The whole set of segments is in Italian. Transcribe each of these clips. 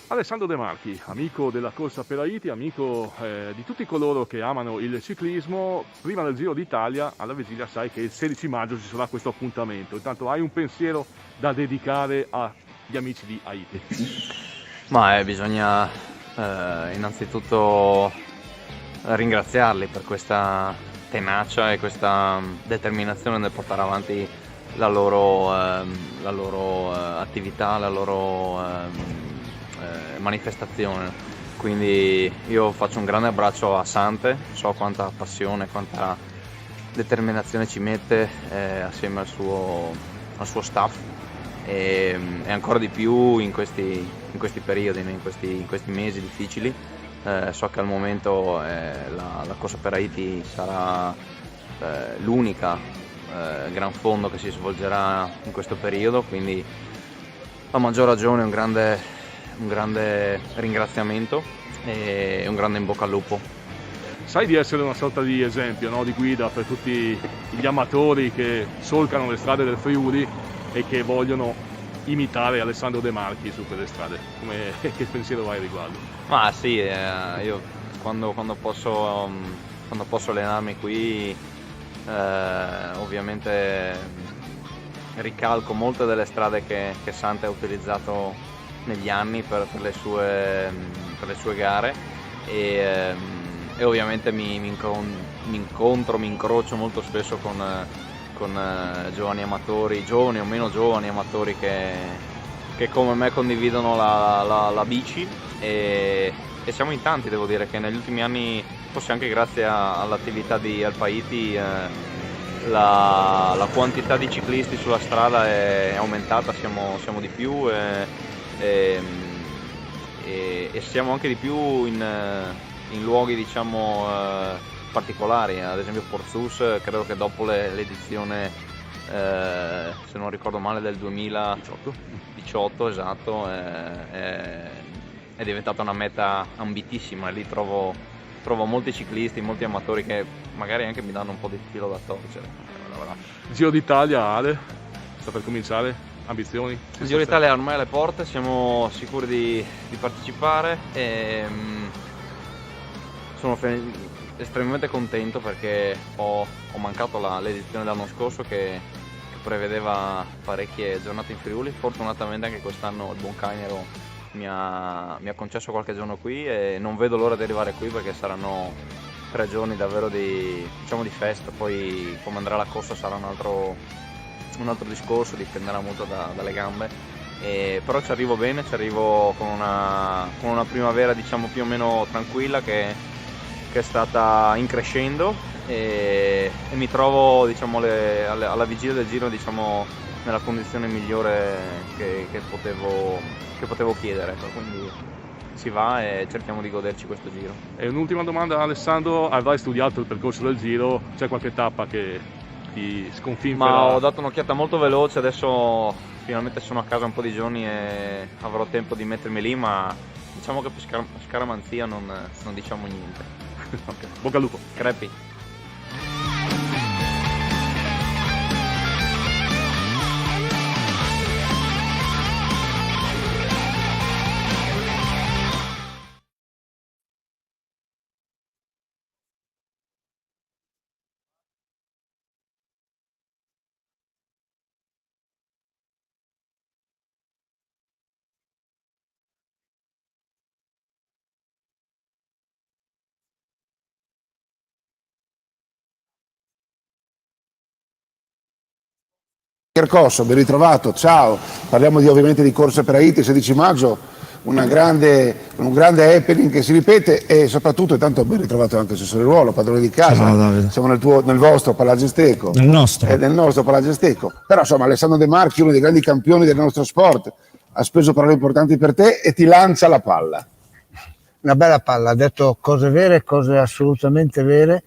Alessandro De Marchi, amico della corsa per Haiti, amico di tutti coloro che amano il ciclismo, prima del Giro d'Italia, alla vigilia sai che il 16 maggio ci sarà questo appuntamento. Intanto hai un pensiero da dedicare agli amici di Haiti? Ma bisogna innanzitutto ringraziarli per questa tenacia e questa determinazione nel portare avanti la loro attività, la loro manifestazione. Quindi io faccio un grande abbraccio a Sante, so quanta passione, quanta determinazione ci mette assieme al suo staff e ancora di più in questi periodi, in questi mesi difficili. So che al momento la corsa per Haiti sarà l'unica gran fondo che si svolgerà in questo periodo, quindi a maggior ragione un grande ringraziamento e un grande in bocca al lupo. Sai di essere una sorta di esempio, no? Di guida per tutti gli amatori che solcano le strade del Friuli e che vogliono imitare Alessandro De Marchi su quelle strade. Che pensiero hai riguardo? Ma sì, io quando posso allenarmi qui ovviamente ricalco molte delle strade che Sante ha utilizzato negli anni per le sue gare e ovviamente mi incrocio molto spesso con giovani amatori, giovani o meno giovani amatori che come me condividono la bici e siamo in tanti, devo dire che negli ultimi anni, forse anche grazie all'attività di Alpaiti, la quantità di ciclisti sulla strada è aumentata, siamo di più e siamo anche di più in luoghi diciamo particolari, ad esempio Porzus, credo che dopo l'edizione se non ricordo male del 2018 esatto, è diventata una meta ambitissima e lì trovo molti ciclisti, molti amatori che magari anche mi danno un po' di filo da torcere. Giro d'Italia, Ale, sta per cominciare? Ambizioni? Il Giro d'Italia ormai è alle porte, siamo sicuri di partecipare e sono estremamente contento perché ho mancato l'edizione dell'anno scorso che prevedeva parecchie giornate in Friuli. Fortunatamente anche quest'anno il buon Cainero mi ha concesso qualche giorno qui e non vedo l'ora di arrivare qui perché saranno 3 giorni davvero di festa. Poi come andrà la corsa sarà un altro discorso, dipenderà molto dalle gambe, però ci arrivo bene, ci arrivo con una primavera diciamo più o meno tranquilla che è stata in crescendo e mi trovo diciamo alla vigilia del giro diciamo nella condizione migliore che potevo chiedere, quindi si va e cerchiamo di goderci questo giro. E un'ultima domanda, Alessandro, avrai studiato il percorso del giro, c'è qualche tappa che ti sconfinferà? Ma ho dato un'occhiata molto veloce, adesso finalmente sono a casa un po' di giorni e avrò tempo di mettermi lì, ma diciamo che per scaramanzia non diciamo niente. Okay. Bocca al lupo. Crepi. Kerkoso, ben ritrovato, ciao. Parliamo ovviamente di corsa per Haiti, 16 maggio, un grande happening che si ripete e soprattutto intanto ben ritrovato anche Assessore Ruolo, padrone di casa. Ciao, siamo nel vostro Palazzo Esteco. Nel nostro Palazzo Esteco. Però insomma Alessandro De Marchi, uno dei grandi campioni del nostro sport, ha speso parole importanti per te e ti lancia la palla. Una bella palla, ha detto cose vere, cose assolutamente vere.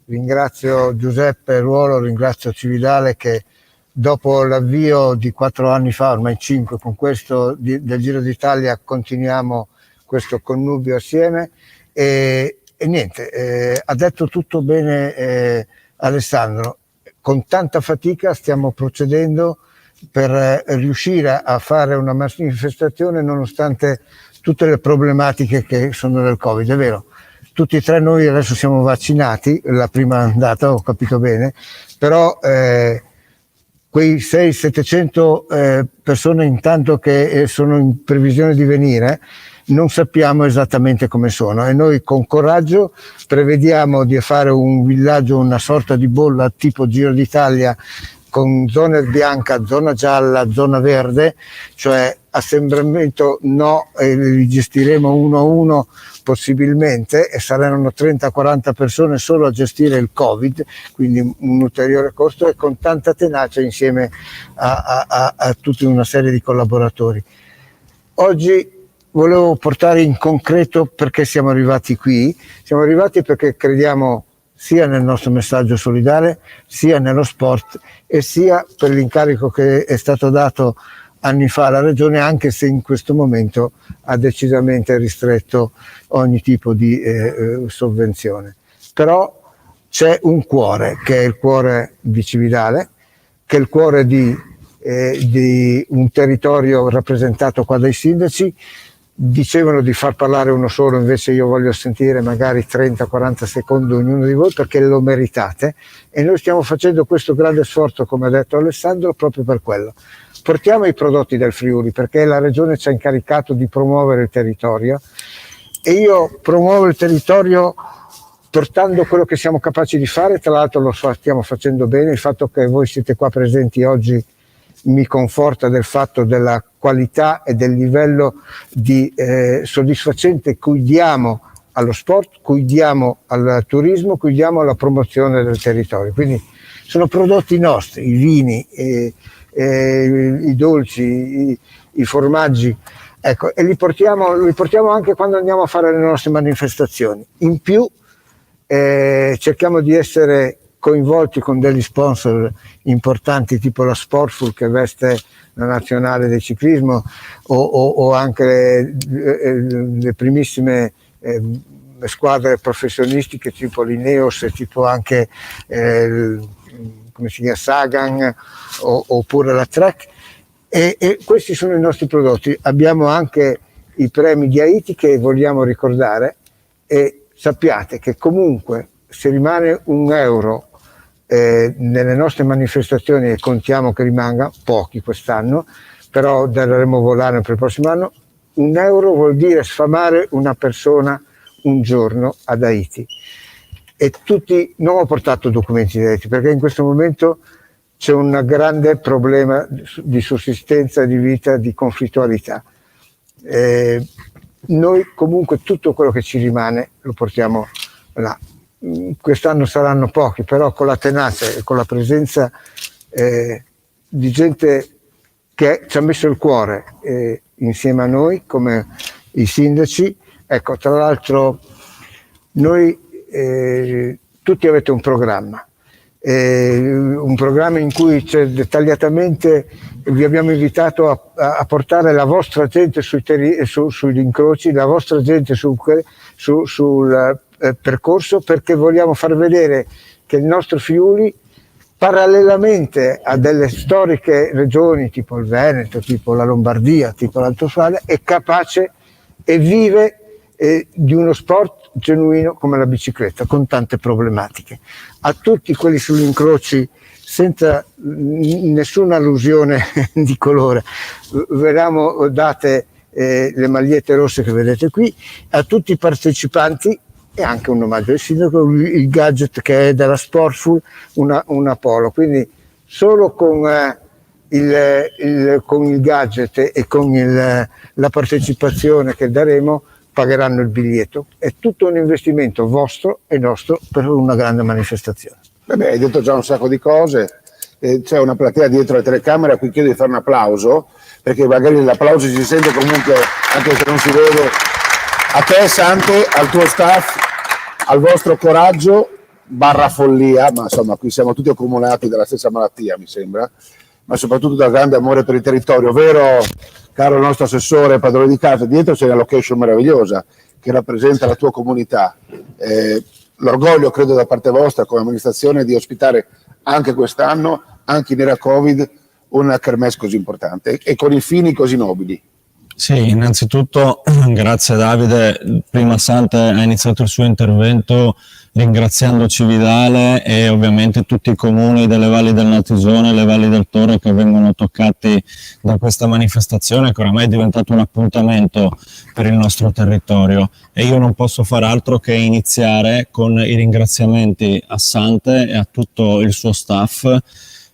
Ringrazio Giuseppe Ruolo, ringrazio Cividale che dopo l'avvio di 4 anni fa, ormai 5, con questo del Giro d'Italia continuiamo questo connubio assieme e niente, ha detto tutto bene Alessandro, con tanta fatica stiamo procedendo per riuscire a fare una manifestazione nonostante tutte le problematiche che sono del Covid. È vero, tutti e tre noi adesso siamo vaccinati, la prima andata, ho capito bene, però quei 600-700 persone intanto che sono in previsione di venire, non sappiamo esattamente come sono, e noi con coraggio prevediamo di fare un villaggio, una sorta di bolla tipo Giro d'Italia, con zona bianca, zona gialla, zona verde, cioè assembramento no, e li gestiremo uno a uno possibilmente, e saranno 30-40 persone solo a gestire il Covid, quindi un ulteriore costo, e con tanta tenacia insieme a tutta una serie di collaboratori. Oggi volevo portare in concreto perché siamo arrivati qui. Siamo arrivati perché crediamo sia nel nostro messaggio solidale, sia nello sport, e sia per l'incarico che è stato dato anni fa alla Regione, anche se in questo momento ha decisamente ristretto ogni tipo di sovvenzione. Però c'è un cuore, che è il cuore di Cividale, che è il cuore di un territorio rappresentato qua dai sindaci. Dicevano di far parlare uno solo, invece io voglio sentire magari 30-40 secondi ognuno di voi, perché lo meritate, e noi stiamo facendo questo grande sforzo, come ha detto Alessandro, proprio per quello. Portiamo i prodotti del Friuli, perché la Regione ci ha incaricato di promuovere il territorio, e io promuovo il territorio portando quello che siamo capaci di fare. Tra l'altro lo stiamo facendo bene, il fatto che voi siete qua presenti oggi mi conforta del fatto della qualità e del livello di soddisfacente cui diamo allo sport, cui diamo al turismo, cui diamo alla promozione del territorio. Quindi sono prodotti nostri, i vini, i dolci, i formaggi, ecco, e li portiamo anche quando andiamo a fare le nostre manifestazioni. In più cerchiamo di essere coinvolti con degli sponsor importanti, tipo la Sportful, che veste la nazionale del ciclismo, o anche le primissime squadre professionistiche tipo l'Ineos, tipo anche come si chiama, Sagan, oppure la Trek, e questi sono i nostri prodotti. Abbiamo anche i premi di Haiti che vogliamo ricordare, e sappiate che comunque se rimane €1 nelle nostre manifestazioni, e contiamo che rimanga pochi quest'anno, però daremo volare per il prossimo anno, €1 vuol dire sfamare una persona un giorno ad Haiti. E tutti, non ho portato documenti di Haiti perché in questo momento c'è un grande problema di sussistenza, di vita, di conflittualità. Noi comunque tutto quello che ci rimane lo portiamo là. Quest'anno saranno pochi, però con la tenacia e con la presenza di gente che ci ha messo il cuore insieme a noi, come i sindaci. Ecco, tra l'altro noi tutti avete un programma in cui c'è dettagliatamente, vi abbiamo invitato a portare la vostra gente sugli incroci, la vostra gente sul percorso, perché vogliamo far vedere che il nostro Friuli, parallelamente a delle storiche regioni tipo il Veneto, tipo la Lombardia, tipo l'Alto Adige, è capace e vive di uno sport genuino come la bicicletta, con tante problematiche. A tutti quelli sugli incroci, senza nessuna allusione di colore, verranno date le magliette rosse che vedete qui. A tutti i partecipanti, e anche un omaggio al sindaco, il gadget che è della Sportful, una polo. Quindi solo con il gadget e con la partecipazione che daremo pagheranno il biglietto. È tutto un investimento vostro e nostro per una grande manifestazione. Vabbè, hai detto già un sacco di cose, c'è una platea dietro le telecamere a cui chiedo di fare un applauso, perché magari l'applauso si sente comunque anche se non si vede. A te Sante, al tuo staff, al vostro coraggio / follia, ma insomma qui siamo tutti accumulati dalla stessa malattia, mi sembra, ma soprattutto dal grande amore per il territorio, vero caro il nostro assessore padrone di casa? Dietro c'è una location meravigliosa che rappresenta la tua comunità, l'orgoglio credo da parte vostra come amministrazione di ospitare anche quest'anno, anche in era Covid, una kermesse così importante e con i fini così nobili. Sì, innanzitutto grazie Davide. Prima Sante ha iniziato il suo intervento ringraziando Cividale e ovviamente tutti i comuni delle valli del Natisone e le valli del Torre che vengono toccati da questa manifestazione, che oramai è diventato un appuntamento per il nostro territorio, e io non posso far altro che iniziare con i ringraziamenti a Sante e a tutto il suo staff,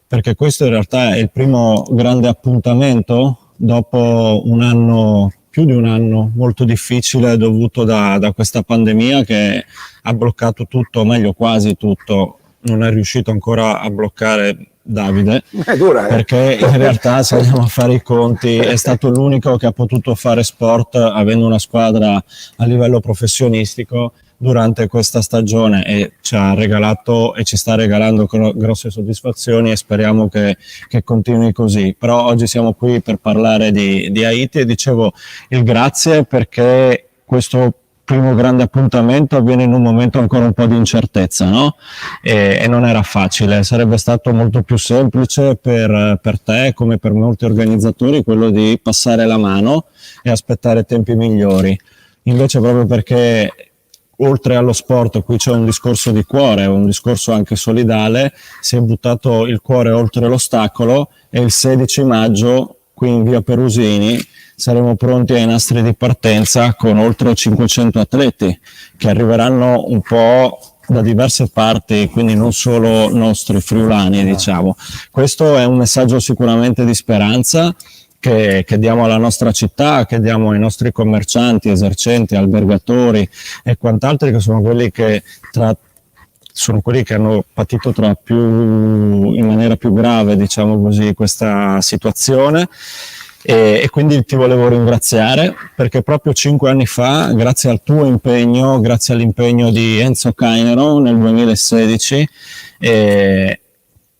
perché questo in realtà è il primo grande appuntamento dopo un anno, più di un anno molto difficile, dovuto da questa pandemia che ha bloccato tutto, o meglio quasi tutto. Non è riuscito ancora a bloccare Davide, È dura, perché in realtà, se andiamo a fare i conti, è stato l'unico che ha potuto fare sport avendo una squadra a livello professionistico durante questa stagione, e ci ha regalato e ci sta regalando grosse soddisfazioni, e speriamo che continui così. Però oggi siamo qui per parlare di Haiti, e dicevo il grazie perché questo primo grande appuntamento avviene in un momento ancora un po' di incertezza, no? E non era facile. Sarebbe stato molto più semplice per te, come per molti organizzatori, quello di passare la mano e aspettare tempi migliori. Invece, proprio perché oltre allo sport qui c'è un discorso di cuore, un discorso anche solidale, si è buttato il cuore oltre l'ostacolo, e il 16 maggio qui in via Perusini saremo pronti ai nastri di partenza con oltre 500 atleti che arriveranno un po' da diverse parti, quindi non solo nostri friulani, diciamo. Questo è un messaggio sicuramente di speranza che diamo alla nostra città, che diamo ai nostri commercianti, esercenti, albergatori e quant'altri, che sono quelli che hanno patito in maniera più grave, diciamo così, questa situazione. E quindi ti volevo ringraziare, perché proprio 5 anni fa, grazie al tuo impegno, grazie all'impegno di Enzo Cainero nel 2016, il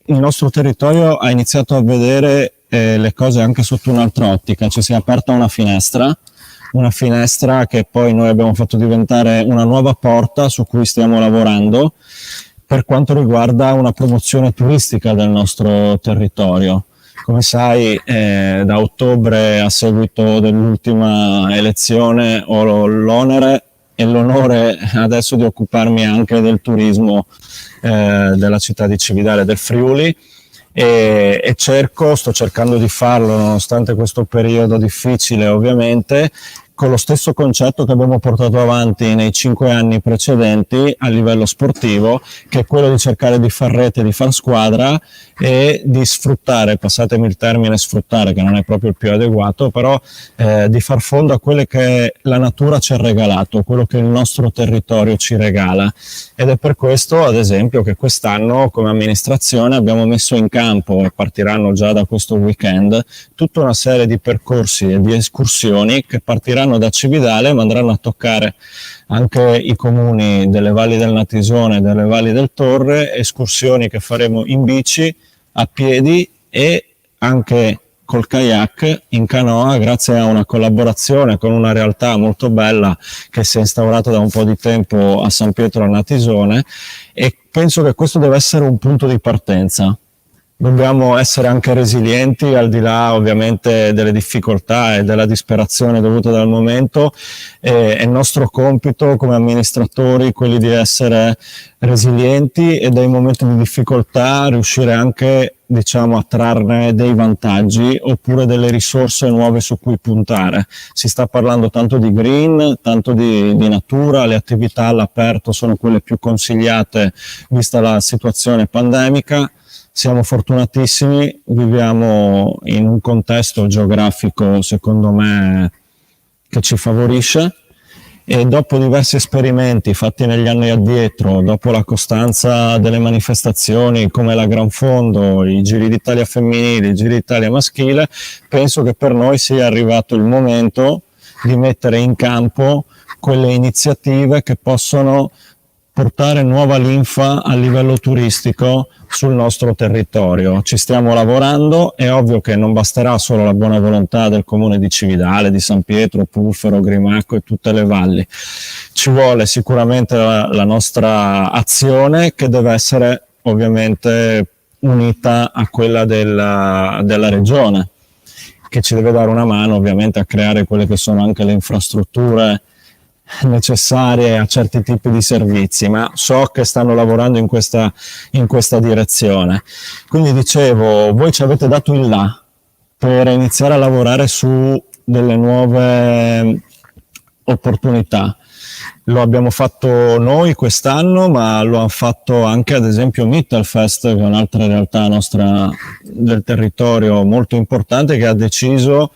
nostro territorio ha iniziato a vedere le cose anche sotto un'altra ottica. Ci si è aperta una finestra che poi noi abbiamo fatto diventare una nuova porta su cui stiamo lavorando per quanto riguarda una promozione turistica del nostro territorio. Come sai, da ottobre, a seguito dell'ultima elezione, ho l'onere e l'onore adesso di occuparmi anche del turismo della città di Cividale, del Friuli, e sto cercando di farlo nonostante questo periodo difficile, ovviamente, con lo stesso concetto che abbiamo portato avanti nei 5 anni precedenti a livello sportivo, che è quello di cercare di far rete, di far squadra e di sfruttare, passatemi il termine sfruttare che non è proprio il più adeguato, però di far fondo a quelle che la natura ci ha regalato, quello che il nostro territorio ci regala. Ed è per questo, ad esempio, che quest'anno come amministrazione abbiamo messo in campo, e partiranno già da questo weekend, tutta una serie di percorsi e di escursioni che partiranno da Cividale, ma andranno a toccare anche i comuni delle valli del Natisone e delle valli del Torre, escursioni che faremo in bici, a piedi e anche col kayak, in canoa, grazie a una collaborazione con una realtà molto bella che si è instaurata da un po' di tempo a San Pietro al Natisone, e penso che questo deve essere un punto di partenza. Dobbiamo essere anche resilienti, al di là ovviamente delle difficoltà e della disperazione dovuta dal momento. È il nostro compito come amministratori quelli di essere resilienti e dai momenti di difficoltà riuscire anche, diciamo, a trarne dei vantaggi oppure delle risorse nuove su cui puntare. Si sta parlando tanto di green, tanto di natura, le attività all'aperto sono quelle più consigliate vista la situazione pandemica. Siamo fortunatissimi, viviamo in un contesto geografico secondo me che ci favorisce, e dopo diversi esperimenti fatti negli anni addietro, dopo la costanza delle manifestazioni come la Gran Fondo, i Giri d'Italia femminili, i Giri d'Italia maschile, penso che per noi sia arrivato il momento di mettere in campo quelle iniziative che possono portare nuova linfa a livello turistico sul nostro territorio. Ci stiamo lavorando, è ovvio che non basterà solo la buona volontà del comune di Cividale, di San Pietro, Puffero, Grimacco e tutte le valli. Ci vuole sicuramente la nostra azione, che deve essere ovviamente unita a quella della regione. che ci deve dare una mano ovviamente a creare quelle che sono anche le infrastrutture necessarie a certi tipi di servizi, ma so che stanno lavorando in questa direzione. Quindi dicevo, voi ci avete dato il là per iniziare a lavorare su delle nuove opportunità. Lo abbiamo fatto noi quest'anno, ma lo hanno fatto anche ad esempio Mittelfest, che è un'altra realtà nostra del territorio molto importante, che ha deciso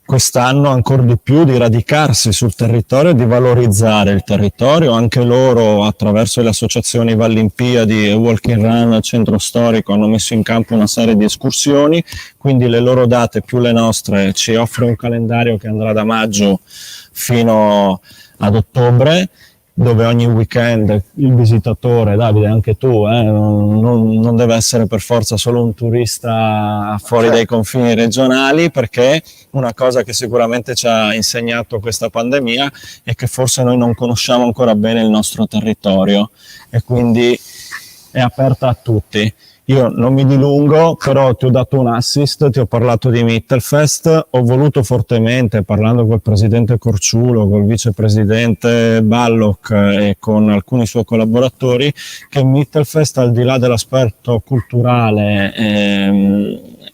quest'anno ancora di più di radicarsi sul territorio e di valorizzare il territorio. Anche loro, attraverso le associazioni Vallimpiadi e Walking Run Centro Storico, hanno messo in campo una serie di escursioni, quindi le loro date più le nostre ci offre un calendario che andrà da maggio fino ad ottobre, dove ogni weekend il visitatore, Davide anche tu, non deve essere per forza solo un turista fuori dai confini regionali, perché una cosa che sicuramente ci ha insegnato questa pandemia è che forse noi non conosciamo ancora bene il nostro territorio e quindi è aperta a tutti. Io non mi dilungo, però ti ho dato un assist, ti ho parlato di Mittelfest, ho voluto fortemente, parlando col presidente Corciulo, col vicepresidente Ballock e con alcuni suoi collaboratori, che Mittelfest, al di là dell'aspetto culturale,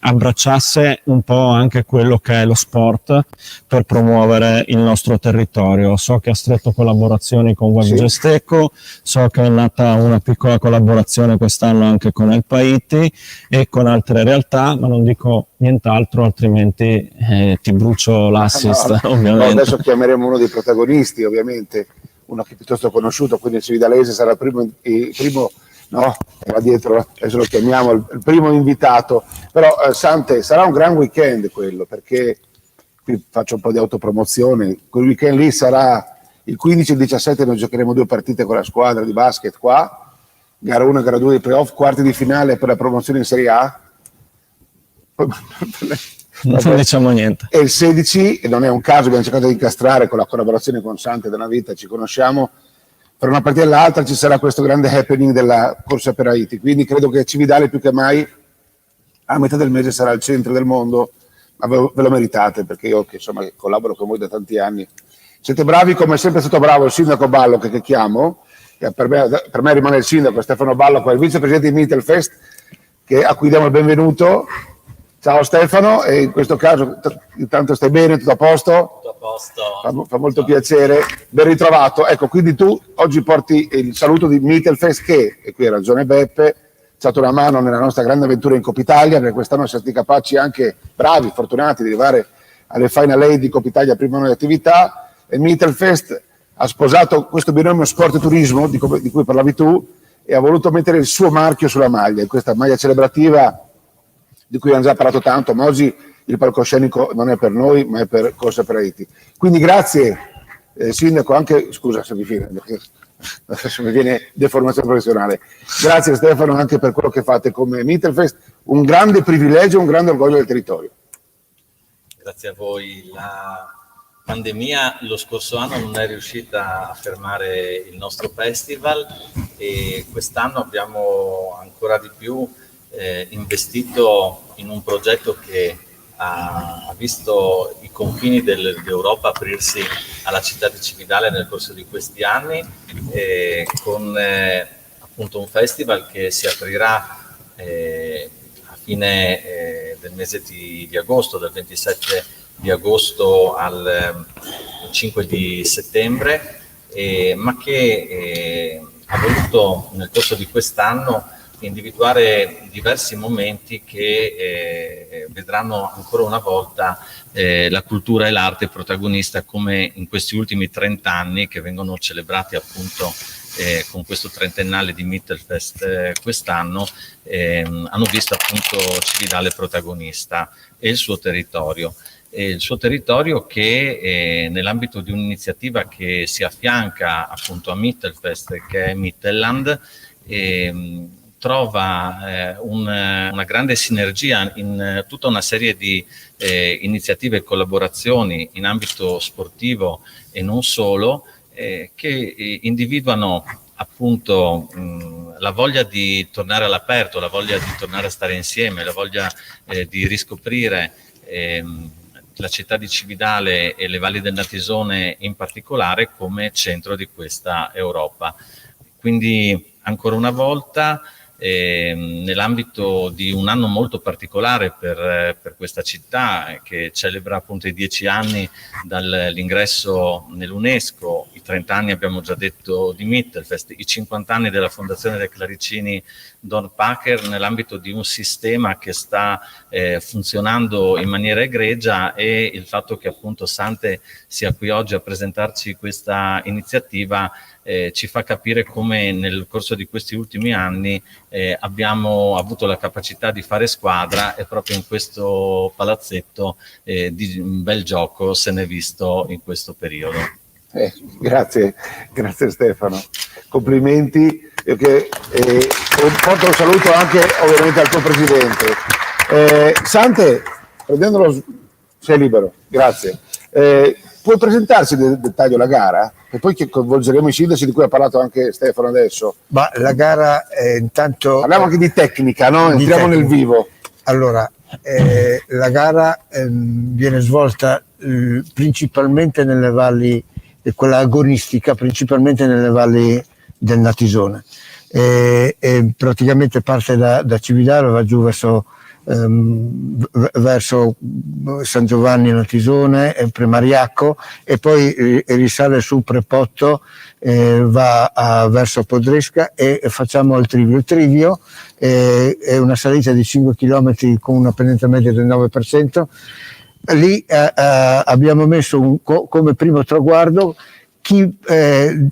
abbracciasse un po' anche quello che è lo sport per promuovere il nostro territorio. So che ha stretto collaborazioni con Web Gesteco, so che è nata una piccola collaborazione quest'anno anche con El Paiti e con altre realtà, ma non dico nient'altro, altrimenti ti brucio l'assist. Ovviamente. No, adesso chiameremo uno dei protagonisti, ovviamente, uno che è piuttosto conosciuto, quindi il cividalese sarà il primo no, era dietro, adesso lo chiamiamo il primo invitato, però Sante, sarà un gran weekend quello, perché qui faccio un po' di autopromozione, quel weekend lì sarà il 15 e il 17, noi giocheremo 2 partite con la squadra di basket qua, gara 1 e gara 2 di playoff, quarti di finale per la promozione in Serie A. Non diciamo niente. E il 16, e non è un caso, abbiamo cercato di incastrare con la collaborazione con Sante da una vita, ci conosciamo, per una partita all'altra ci sarà questo grande happening della corsa per Haiti, quindi credo che Cividale più che mai a metà del mese sarà al centro del mondo, ma ve lo meritate, perché io che insomma collaboro con voi da tanti anni, siete bravi, come è sempre stato bravo il sindaco Ballo che chiamo, che per me rimane il sindaco Stefano Ballo, il vicepresidente di Mittelfest, a cui diamo il benvenuto. Ciao Stefano, e in questo caso intanto stai bene, tutto a posto? Tutto a posto. Fa molto piacere, ben ritrovato. Ecco, quindi tu oggi porti il saluto di Mittelfest che, e qui ha ragione Beppe, ci ha dato una mano nella nostra grande avventura in Coppa Italia, perché quest'anno siamo stati capaci, anche bravi, fortunati, di arrivare alle Final 8 di Coppa Italia, prima anno di attività, e Mittelfest ha sposato questo binomio sport e turismo di cui parlavi tu e ha voluto mettere il suo marchio sulla maglia, in questa maglia celebrativa di cui abbiamo già parlato tanto, ma oggi il palcoscenico non è per noi, ma è per Corsa per Haiti. Quindi grazie, Sindaco, anche, scusa se mi viene deformazione professionale, grazie Stefano anche per quello che fate come Mittelfest, un grande privilegio, un grande orgoglio del territorio. Grazie a voi. La pandemia lo scorso anno non è riuscita a fermare il nostro festival e quest'anno abbiamo ancora di più investito in un progetto che ha visto i confini dell'Europa aprirsi alla città di Cividale nel corso di questi anni, con appunto un festival che si aprirà a fine del mese di agosto, dal 27 di agosto al 5 di settembre, ma che ha voluto nel corso di quest'anno individuare diversi momenti che vedranno ancora una volta la cultura e l'arte protagonista, come in questi ultimi 30 anni che vengono celebrati appunto con questo trentennale di Mittelfest quest'anno, hanno visto appunto Cividale protagonista e il suo territorio. Il suo territorio che nell'ambito di un'iniziativa che si affianca appunto a Mittelfest, che è Mittelland, trova una grande sinergia in tutta una serie di iniziative e collaborazioni in ambito sportivo e non solo, che individuano appunto la voglia di tornare all'aperto, la voglia di tornare a stare insieme, la voglia di riscoprire la città di Cividale e le valli del Natisone in particolare come centro di questa Europa. Quindi ancora una volta nell'ambito di un anno molto particolare per questa città che celebra appunto i 10 anni dall'ingresso nell'UNESCO, i 30 anni abbiamo già detto di Mittelfest, i 50 anni della fondazione del Claricini Dornpacher, nell'ambito di un sistema che sta funzionando in maniera egregia, e il fatto che appunto Sante sia qui oggi a presentarci questa iniziativa ci fa capire come nel corso di questi ultimi anni abbiamo avuto la capacità di fare squadra, e proprio in questo palazzetto di un bel gioco se n'è visto in questo periodo. Grazie Stefano, complimenti. Porto un saluto anche ovviamente al tuo presidente. Sante, prendendolo, sei libero, grazie. Puoi presentarci nel dettaglio la gara? E poi coinvolgeremo i sindaci di cui ha parlato anche Stefano adesso. Ma la gara intanto... Parliamo anche di tecnica, no? Entriamo nel vivo. Allora, la gara viene svolta principalmente nelle valli, quella agonistica, principalmente nelle valli del Natisone. Praticamente parte da Cividale, va giù verso San Giovanni Natisone, Premariacco, e poi risale su Prepotto, va verso Podresca e facciamo il Trivio. Il Trivio è una salita di 5 km con una pendenza media del 9%. Lì abbiamo messo come primo traguardo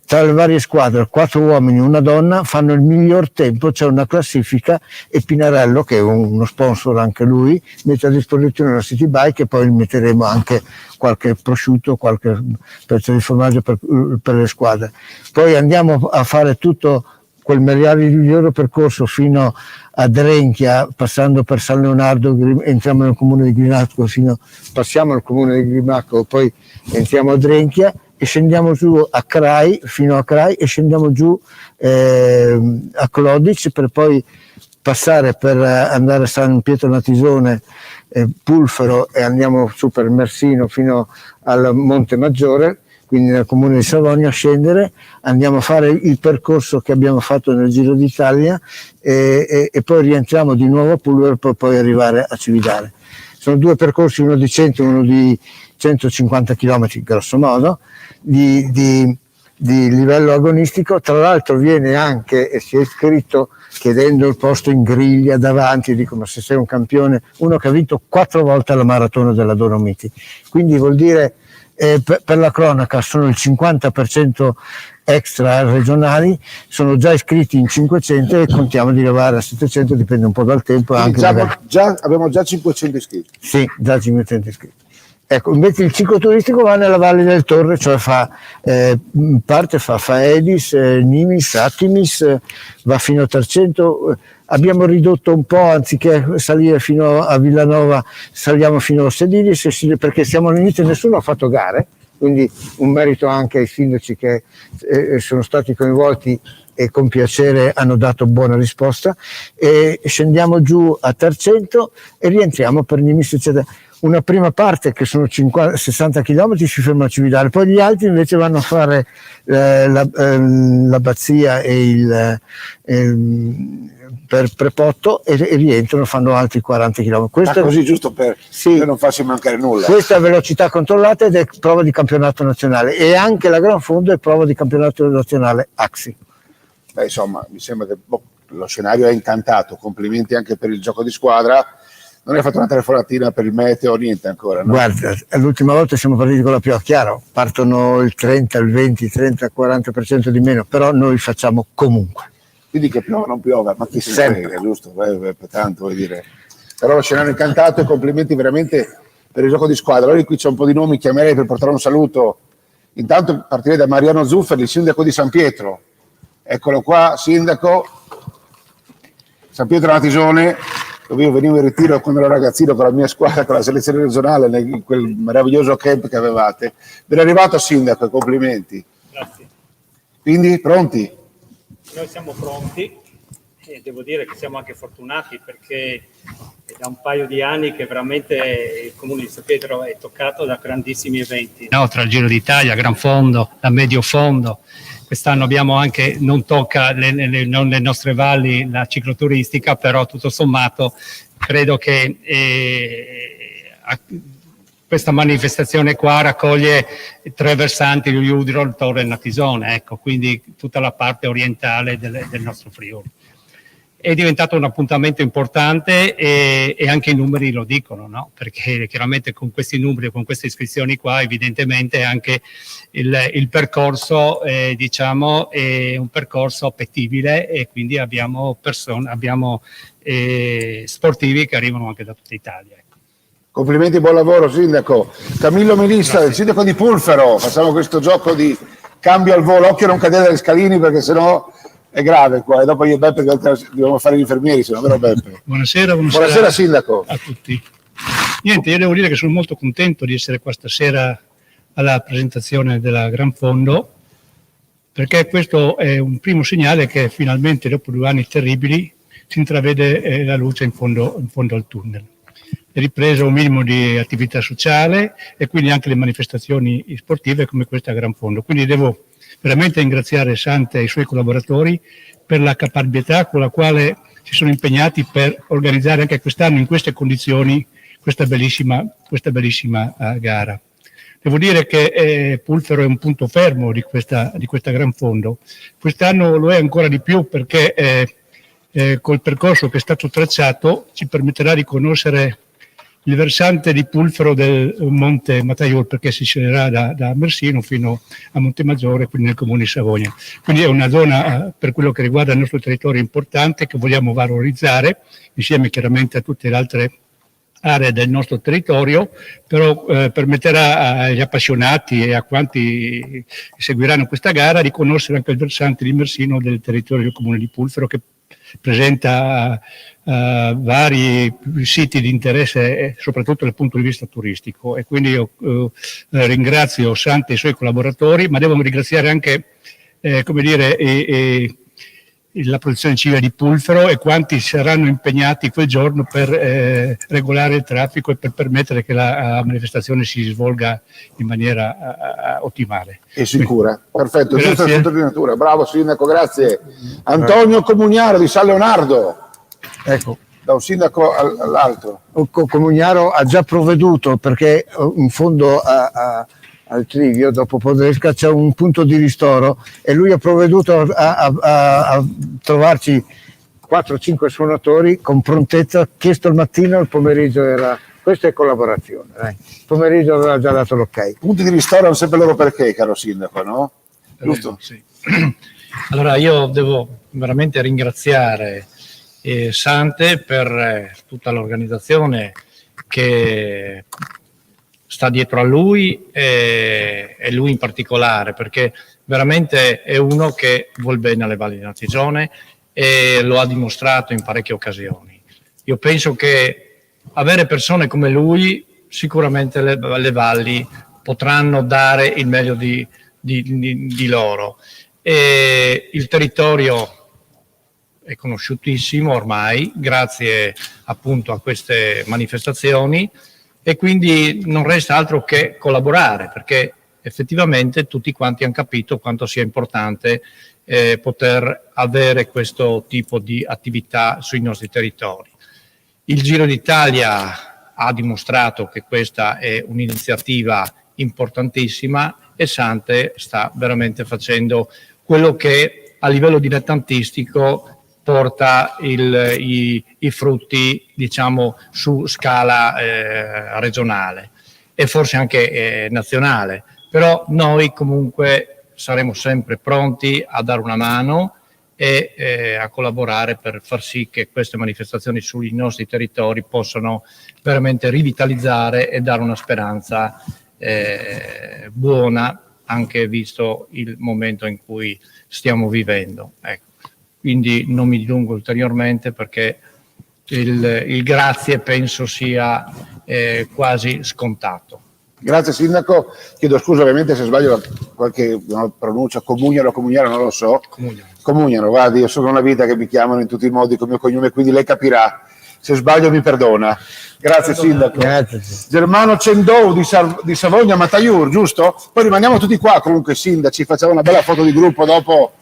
tra le varie squadre, 4 uomini e una donna, fanno il miglior tempo. C'è una classifica e Pinarello, che è uno sponsor anche lui, mette a disposizione la City Bike, e poi metteremo anche qualche prosciutto, qualche pezzo di formaggio per le squadre. Poi andiamo a fare tutto quel meraviglioso percorso fino a Drenchia, passando per San Leonardo, entriamo nel comune di Grimacco, passiamo al comune di Grimacco, poi entriamo a Drenchia e scendiamo giù fino a Crai, e scendiamo giù a Clodic, per poi passare per andare a San Pietro Natisone, Pulfero, e andiamo su per Mersino fino al Monte Maggiore, quindi nel comune di Savonia, a scendere, andiamo a fare il percorso che abbiamo fatto nel Giro d'Italia e poi rientriamo di nuovo a Pulvero per poi arrivare a Cividale. Sono 2 percorsi, uno di 100 e uno di 150 km grosso modo di livello agonistico. Tra l'altro viene anche, e si è iscritto chiedendo il posto in griglia davanti, dico: ma se sei un campione, uno che ha vinto 4 volte la maratona della Dolomiti, quindi vuol dire, per la cronaca, sono il 50% extra regionali, sono già iscritti in 500 e contiamo di arrivare a 700, dipende un po' dal tempo. Anche abbiamo già 500 iscritti. Sì, già 500 iscritti. Ecco, invece il cicloturistico va nella Valle del Torre, cioè fa Edis, Nimis, Attimis, va fino a 300. Abbiamo ridotto un po', anziché salire fino a Villanova, saliamo fino a Sedilis, perché siamo all'inizio e nessuno ha fatto gare, quindi un merito anche ai sindaci che sono stati coinvolti e con piacere hanno dato buona risposta, e scendiamo giù a 300 e rientriamo per Nimis, eccetera. Una prima parte che sono 60 km si ferma a Cividale, poi gli altri invece vanno a fare l'abbazia e per Prepotto e rientrano, fanno altri 40 km. Questo così giusto per non farsi mancare nulla. Questa è velocità controllata ed è prova di campionato nazionale, e anche la Gran Fondo è prova di campionato nazionale AXI. Beh, insomma, mi sembra che lo scenario è incantato, complimenti anche per il gioco di squadra. Non hai fatto una telefonatina per il meteo, niente ancora, no? Guarda, l'ultima volta siamo partiti con la pioggia, chiaro, partono il 30, il 20, il 30, il 40% di meno, però noi facciamo comunque. Quindi che piova o non piova, ma chi se ne frega, giusto? Tanto vuoi dire. Però lo scenario è incantato, e complimenti veramente per il gioco di squadra. Allora qui c'è un po' di nomi, chiamerei per portare un saluto. Intanto partirei da Mariano Zufferi, il sindaco di San Pietro. Eccolo qua, sindaco. San Pietro Natisone, dove io venivo in ritiro quando ero ragazzino con la mia squadra, con la selezione regionale, in quel meraviglioso camp che avevate. Ben arrivato, sindaco, complimenti. Grazie. Quindi, pronti? Noi siamo pronti e devo dire che siamo anche fortunati, perché è da un paio di anni che veramente Comune di San Pietro è toccato da grandissimi eventi, no? Tra il Giro d'Italia, Gran Fondo, la Medio Fondo. Quest'anno abbiamo anche, non tocca non le nostre valli la cicloturistica, però tutto sommato credo che questa manifestazione qua raccoglie 3 versanti, Udiro, il Torre e il Natisone, ecco, quindi tutta la parte orientale del nostro Friuli. È diventato un appuntamento importante e anche i numeri lo dicono, no? Perché chiaramente con questi numeri, con queste iscrizioni qua, evidentemente anche il percorso, diciamo, è un percorso appetibile e quindi abbiamo sportivi che arrivano anche da tutta Italia. Ecco. Complimenti, buon lavoro Sindaco. Camillo Melissa, il Sindaco di Pulfero, facciamo questo gioco di cambio al volo, occhio a non cadere dalle scalini perché sennò è grave qua, e dopo io e Beppe dobbiamo fare gli infermieri, se no, vero Beppe? Buonasera Sindaco. A tutti. Niente, io devo dire che sono molto contento di essere qua stasera alla presentazione della Gran Fondo, perché questo è un primo segnale che finalmente dopo 2 anni terribili si intravede la luce in fondo al tunnel. È ripresa un minimo di attività sociale e quindi anche le manifestazioni sportive come questa Gran Fondo. Quindi devo veramente ringraziare Sante e i suoi collaboratori per la caparbietà con la quale si sono impegnati per organizzare anche quest'anno in queste condizioni questa bellissima gara. Devo dire che Pulfero è un punto fermo di questa Gran Fondo. Quest'anno lo è ancora di più perché col percorso che è stato tracciato ci permetterà di conoscere il versante di Pulfero del Monte Mataiol, perché si scenderà da Mersino fino a Montemaggiore, quindi nel comune di Savogna. Quindi è una zona, per quello che riguarda il nostro territorio, importante, che vogliamo valorizzare, insieme chiaramente a tutte le altre aree del nostro territorio, però permetterà agli appassionati e a quanti seguiranno questa gara di conoscere anche il versante di Mersino del territorio del comune di Pulfero, che presenta vari siti di interesse soprattutto dal punto di vista turistico, e quindi io ringrazio Sante e i suoi collaboratori, ma devo ringraziare anche la protezione civile di Pulfero e quanti saranno impegnati quel giorno per regolare il traffico e per permettere che la manifestazione si svolga in maniera ottimale. E sicura. Perfetto, Grazie. giusta sottolineatura. Bravo Sindaco, grazie. Antonio Comugnaro di San Leonardo. Ecco, Da un sindaco all'altro. Comugnaro ha già provveduto, perché in fondo al Trivio, dopo Podresca, c'è un punto di ristoro e lui ha provveduto a trovarci 4-5 suonatori con prontezza, chiesto il mattino, il pomeriggio era... Questa è collaborazione, il pomeriggio aveva già dato l'ok. Punti di ristoro hanno sempre loro perché, caro sindaco, no? Giusto? Sì. Allora io devo veramente ringraziare Sante per tutta l'organizzazione che sta dietro a lui e lui in particolare, perché veramente è uno che vuol bene alle Valli di Natisone e lo ha dimostrato in parecchie occasioni. Io penso che avere persone come lui, sicuramente le valli potranno dare il meglio di loro. E il territorio è conosciutissimo ormai, grazie appunto a queste manifestazioni, e quindi non resta altro che collaborare, perché effettivamente tutti quanti hanno capito quanto sia importante poter avere questo tipo di attività sui nostri territori. Il Giro d'Italia ha dimostrato che questa è un'iniziativa importantissima e Sante sta veramente facendo quello che a livello dilettantistico porta i frutti, diciamo, su scala regionale e forse anche nazionale. Però noi comunque saremo sempre pronti a dare una mano e a collaborare per far sì che queste manifestazioni sui nostri territori possano veramente rivitalizzare e dare una speranza buona, anche visto il momento in cui stiamo vivendo. Ecco. Quindi non mi dilungo ulteriormente perché il grazie penso sia quasi scontato. Grazie sindaco, chiedo scusa ovviamente se sbaglio qualche pronuncia, Comugnano, non lo so. Comugnano, guardi, io sono una vita che mi chiamano in tutti i modi con il mio cognome, quindi lei capirà, se sbaglio mi perdona. Grazie Sindaco. Grazie. Germano Cendou di Savogna Mataiur, giusto? Poi rimaniamo tutti qua comunque sindaci, facciamo una bella foto di gruppo dopo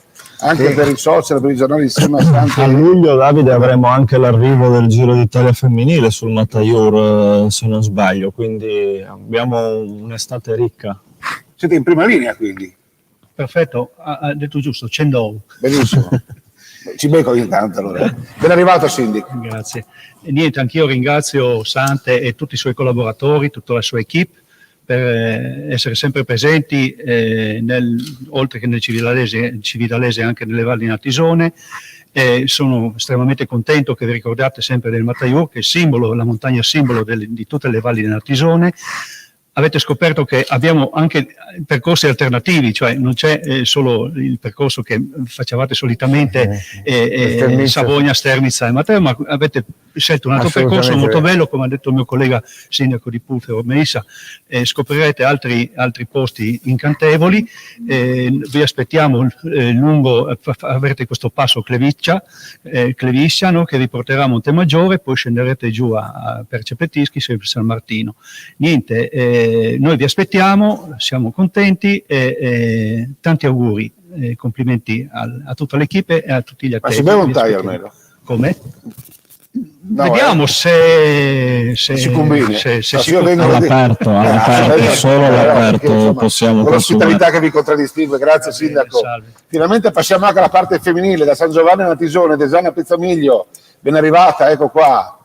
anche per i social, per i giornali insieme a Sante. A luglio, Davide, avremo anche l'arrivo del Giro d'Italia femminile sul Mataiur, se non sbaglio, quindi abbiamo un'estate ricca. Siete in prima linea quindi? Perfetto, ha detto giusto, Cendou. Benissimo. Ci becco ogni tanto allora. Ben arrivato Sindic. Grazie. E niente, anch'io ringrazio Sante e tutti i suoi collaboratori, tutta la sua equipe per essere sempre presenti oltre che nel Cividalese anche nelle valli natisone. Sono estremamente contento che vi ricordate sempre del Mataiur, che è il simbolo, la montagna simbolo di tutte le valli del Natisone. Avete scoperto che abbiamo anche percorsi alternativi, cioè non c'è solo il percorso che facevate solitamente Savogna, Sternizza e Matteo, ma avete scelto un altro percorso molto bello, come ha detto il mio collega sindaco di Pulfero Meissa. Scoprirete altri posti incantevoli. Vi aspettiamo lungo, avrete questo passo Cleviscia, no? Che vi porterà a Montemaggiore, poi scenderete giù per Cepetischi, San Martino. Niente, noi vi aspettiamo, siamo contenti e tanti auguri, complimenti a tutta l'equipe e a tutti gli atleti. Ma si beve un taglio almeno? Come? No, Vediamo se si combina. All'aperto, solo all'aperto possiamo con l'ospitalità che vi contraddistingue. Grazie Sindaco. Salve. Finalmente passiamo anche alla parte femminile, da San Giovanni a Natisone, Desana Pizzamiglio, ben arrivata, ecco qua.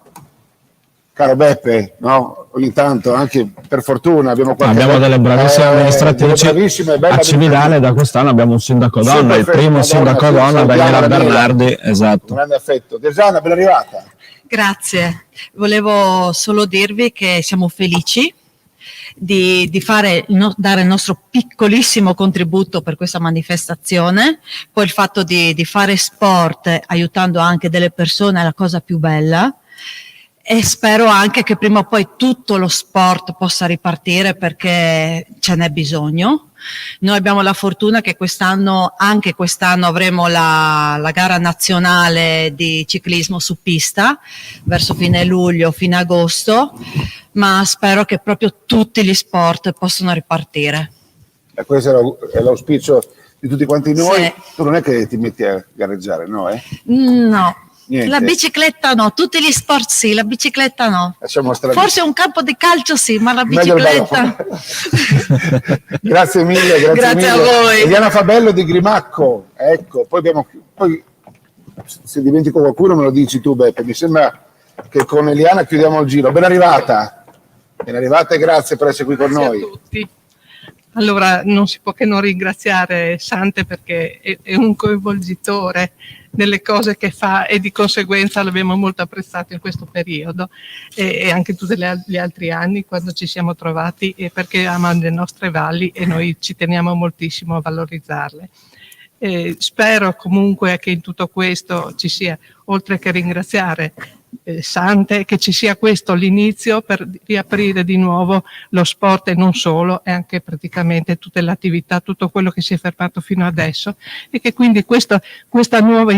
Caro Beppe, no? Ogni tanto, anche per fortuna, abbiamo delle bravissime amministratrici. A Cividale da quest'anno abbiamo un sindaco donna, il primo sindaco donna, Daniela Bernardi. Esatto. Un grande affetto. Desana, ben arrivata. Grazie, volevo solo dirvi che siamo felici di dare il nostro piccolissimo contributo per questa manifestazione. Poi il fatto di fare sport aiutando anche delle persone è la cosa più bella. E spero anche che prima o poi tutto lo sport possa ripartire, perché ce n'è bisogno. Noi abbiamo la fortuna che anche quest'anno avremo la gara nazionale di ciclismo su pista verso fine luglio, fine agosto, ma spero che proprio tutti gli sport possano ripartire. E questo è l'auspicio di tutti quanti noi. Sì. Tu non è che ti metti a gareggiare, no? No. Niente. La bicicletta no, tutti gli sport sì, la bicicletta no. Forse un campo di calcio sì, ma la bicicletta. Grazie mille, grazie a voi. Eliana Fabello di Grimacco, ecco, poi se dimentico qualcuno me lo dici tu Beppe, mi sembra che con Eliana chiudiamo il giro. Ben arrivata e grazie per essere qui con noi. A tutti. Allora non si può che non ringraziare Sante, perché è un coinvolgitore nelle cose che fa e di conseguenza l'abbiamo molto apprezzato in questo periodo e anche tutti gli altri anni quando ci siamo trovati, perché ama le nostre valli e noi ci teniamo moltissimo a valorizzarle. Spero comunque che in tutto questo ci sia, oltre che ringraziare Sante, che ci sia questo l'inizio per riaprire di nuovo lo sport e non solo, e anche praticamente tutte le attività, tutto quello che si è fermato fino adesso, e che quindi questa nuova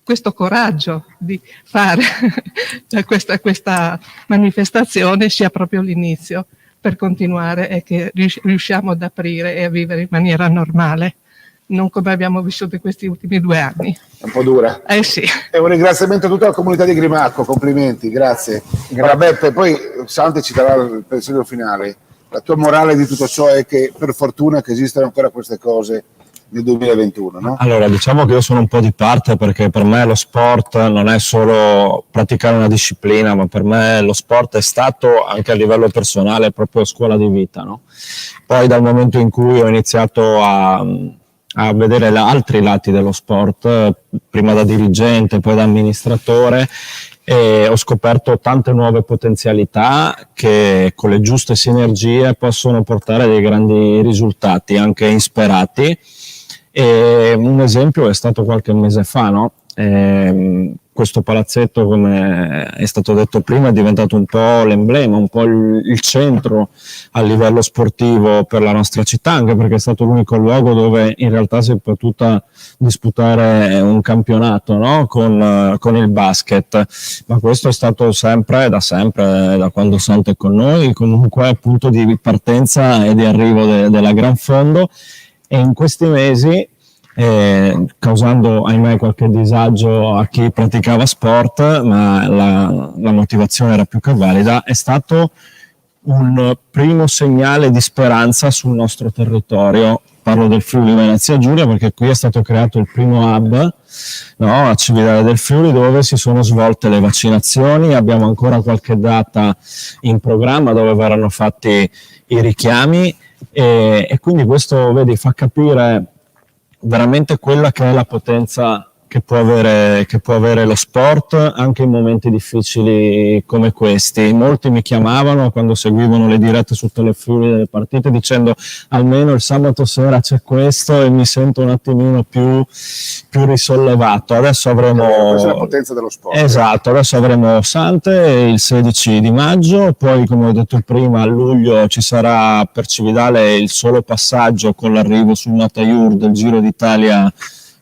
questo coraggio di fare questa manifestazione sia proprio l'inizio per continuare e che riusciamo ad aprire e a vivere in maniera normale, non come abbiamo vissuto in questi ultimi 2 anni. È un po' dura. Sì. E un ringraziamento a tutta la comunità di Grimacco, complimenti, grazie. Beppe, poi Sante ci darà il pensiero finale. La tua morale di tutto ciò è che per fortuna che esistono ancora queste cose nel 2021, no? Allora, diciamo che io sono un po' di parte, perché per me lo sport non è solo praticare una disciplina, ma per me lo sport è stato anche a livello personale proprio scuola di vita, no? Poi dal momento in cui ho iniziato a vedere altri lati dello sport, prima da dirigente, poi da amministratore, e ho scoperto tante nuove potenzialità che con le giuste sinergie possono portare dei grandi risultati anche insperati. E un esempio è stato qualche mese fa, no? questo palazzetto, come è stato detto prima, è diventato un po' l'emblema, un po' il centro a livello sportivo per la nostra città, anche perché è stato l'unico luogo dove in realtà si è potuta disputare un campionato, no? con il basket, ma questo è stato sempre, da quando Sante è con noi, comunque punto di partenza e di arrivo della Gran Fondo, e in questi mesi, causando ahimè qualche disagio a chi praticava sport, ma la motivazione era più che valida, è stato un primo segnale di speranza sul nostro territorio. Parlo del Friuli Venezia Giulia perché qui è stato creato il primo hub, no, a Cividale del Friuli, dove si sono svolte le vaccinazioni. Abbiamo ancora qualche data in programma dove verranno fatti i richiami, e quindi questo, vedi, fa capire veramente quella che è la potenza che può avere lo sport anche in momenti difficili come questi. Molti mi chiamavano quando seguivano le dirette su Telefriuli delle partite dicendo almeno il sabato sera c'è questo e mi sento un attimino più risollevato. Adesso avremo questa è la potenza dello sport. Esatto, adesso avremo Sante il 16 di maggio, poi come ho detto prima a luglio ci sarà per Cividale il solo passaggio con l'arrivo sul Mataiur del Giro d'Italia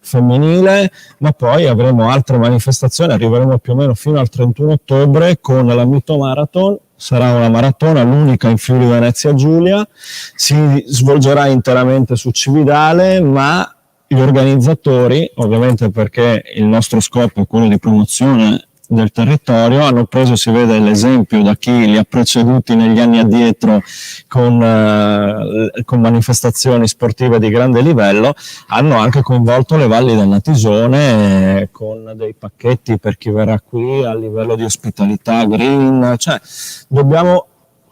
femminile, ma poi avremo altre manifestazioni, arriveremo più o meno fino al 31 ottobre con la Mito Marathon. Sarà una maratona, l'unica in Friuli Venezia Giulia, si svolgerà interamente su Cividale, ma gli organizzatori, ovviamente perché il nostro scopo è quello di promozione del territorio, hanno preso, si vede l'esempio da chi li ha preceduti negli anni addietro con manifestazioni sportive di grande livello, hanno anche coinvolto le valli del Natisone con dei pacchetti per chi verrà qui a livello di ospitalità green, cioè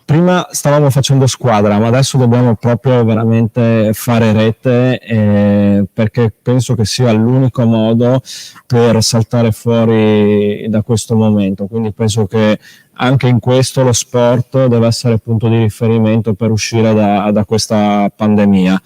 prima stavamo facendo squadra, ma adesso dobbiamo proprio veramente fare rete, perché penso che sia l'unico modo per saltare fuori da questo momento. Quindi penso che anche in questo lo sport deve essere punto di riferimento per uscire da questa pandemia.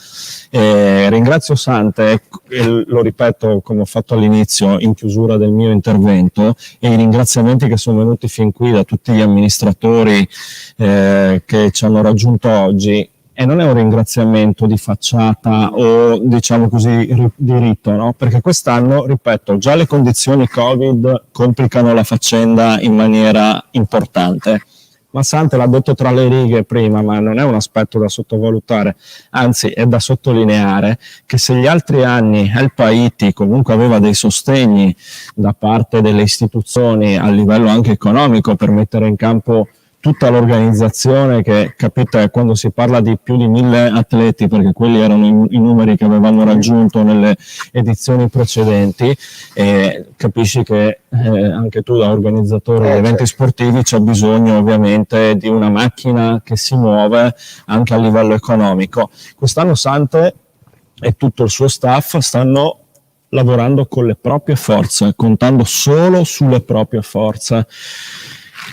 Ringrazio Sante, e lo ripeto come ho fatto all'inizio in chiusura del mio intervento, e i ringraziamenti che sono venuti fin qui da tutti gli amministratori che ci hanno raggiunto oggi. E non è un ringraziamento di facciata o diciamo così di rito, no? Perché quest'anno, ripeto, già le condizioni Covid complicano la faccenda in maniera importante. Ma Sante l'ha detto tra le righe prima, ma non è un aspetto da sottovalutare, anzi è da sottolineare che se gli altri anni El Paiti comunque aveva dei sostegni da parte delle istituzioni a livello anche economico per mettere in campo tutta l'organizzazione, che capite quando si parla di più di 1000 atleti, perché quelli erano i numeri che avevamo raggiunto nelle edizioni precedenti, e capisci che anche tu da organizzatore di eventi sportivi c'è bisogno ovviamente di una macchina che si muove anche a livello economico. Quest'anno Sante e tutto il suo staff stanno lavorando con le proprie forze, contando solo sulle proprie forze.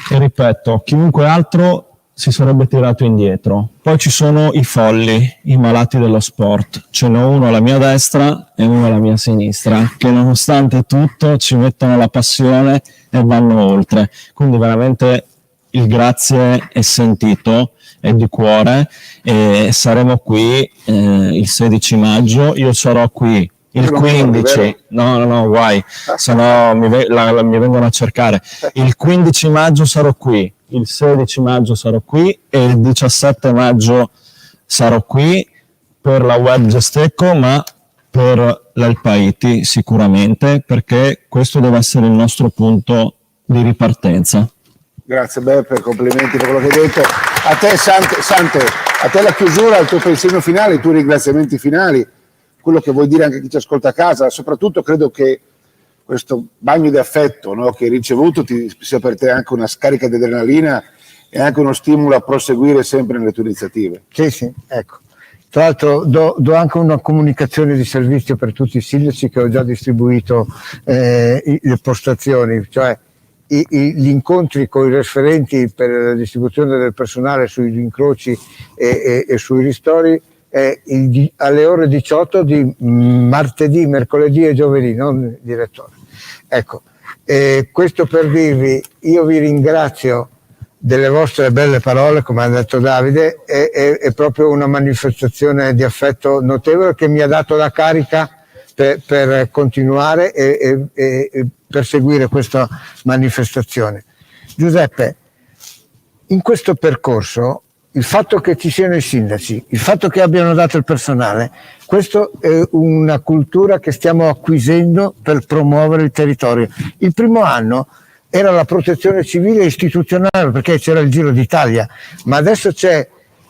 E ripeto, chiunque altro si sarebbe tirato indietro. Poi ci sono i folli, i malati dello sport. Ce n'è uno alla mia destra e uno alla mia sinistra, che nonostante tutto ci mettono la passione e vanno oltre. Quindi veramente il grazie è sentito, è di cuore, e saremo qui il 16 maggio. Io sarò qui il 15, no, guai, se no mi vengono a cercare. Il 15 maggio sarò qui, il 16 maggio sarò qui e il 17 maggio sarò qui per la Web Gesteco, ma per l'El Paiti sicuramente, perché questo deve essere il nostro punto di ripartenza. Grazie Beppe, complimenti per quello che hai detto. A te Sante, a te la chiusura, il tuo pensiero finale, i tuoi ringraziamenti finali, quello che vuoi dire anche a chi ci ascolta a casa. Soprattutto credo che questo bagno di affetto, no, che hai ricevuto sia per te anche una scarica di adrenalina e anche uno stimolo a proseguire sempre nelle tue iniziative. Sì, ecco. Tra l'altro do anche una comunicazione di servizio per tutti i sindaci, che ho già distribuito le postazioni, cioè gli incontri con i referenti per la distribuzione del personale sugli incroci e sui ristori alle ore 18 di martedì, mercoledì e giovedì, non direttore. Ecco, Questo per dirvi, io vi ringrazio delle vostre belle parole, come ha detto Davide, è proprio una manifestazione di affetto notevole che mi ha dato la carica per continuare e per seguire questa manifestazione. Giuseppe, in questo percorso il fatto che ci siano i sindaci, il fatto che abbiano dato il personale, questo è una cultura che stiamo acquisendo per promuovere il territorio. Il primo anno era la protezione civile istituzionale perché c'era il Giro d'Italia, ma adesso c'è,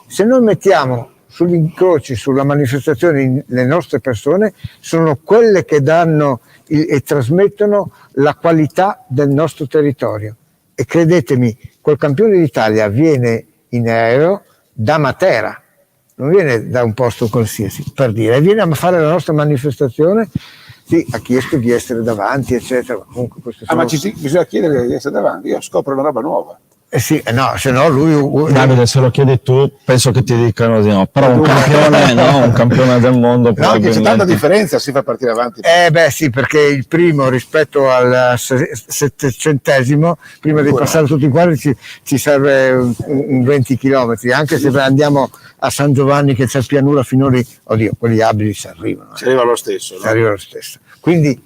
se noi mettiamo sugli incroci, sulla manifestazione le nostre persone, sono quelle che danno e trasmettono la qualità del nostro territorio. E credetemi, quel campione d'Italia viene in aereo da Matera, non viene da un posto qualsiasi, per dire, viene a fare la nostra manifestazione, sì, ha chiesto di essere davanti, eccetera. Comunque questo ma bisogna chiedere di essere davanti, io scopro una roba nuova. Sì, no, se no lui... Davide, se lo chiedi tu, penso che ti dicano di no, però un campione del mondo... No, che c'è tanta differenza, si fa partire avanti. Sì, perché il primo rispetto al 700esimo, prima di passare tutti i quadri ci serve un 20 km, anche se andiamo a San Giovanni che c'è pianura finori, oddio, quelli abili si arrivano. Si arriva lo stesso. Si arriva lo stesso. Quindi...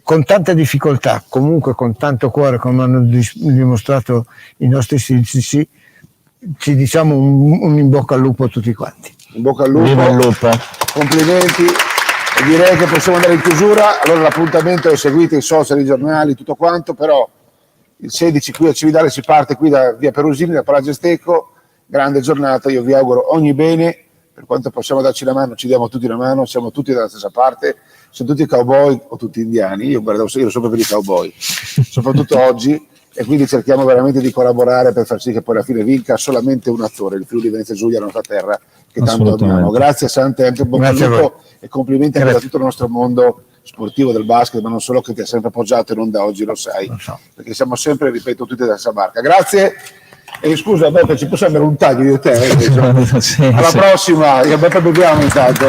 con tante difficoltà, comunque con tanto cuore, come hanno dimostrato i nostri sindaci, ci diciamo un in bocca al lupo a tutti quanti. In bocca al lupo. Viva il lupo. Complimenti. E direi che possiamo andare in chiusura. Allora l'appuntamento è seguite i social, i giornali, tutto quanto, però il 16 qui a Cividale si parte qui da via Perusini, da Palazzo Esteco. Grande giornata, io vi auguro ogni bene. Per quanto possiamo darci la mano, ci diamo tutti una mano, siamo tutti dalla stessa parte, siamo tutti cowboy o tutti indiani, io sono proprio per i cowboy, soprattutto oggi, e quindi cerchiamo veramente di collaborare per far sì che poi alla fine vinca solamente un attore, il Friuli Venezia Giulia, la nostra terra, che tanto amiamo. Grazie Sante, anche un bocca al lupo e complimenti anche da tutto il nostro mondo sportivo del basket, ma non solo, che ti ha sempre appoggiato e non da oggi, lo sai, perché siamo sempre, ripeto, tutti della stessa barca. Grazie. E scusa Beppe, ci possiamo avere un taglio io e te? Alla prossima, io e Beppe beviamo intanto.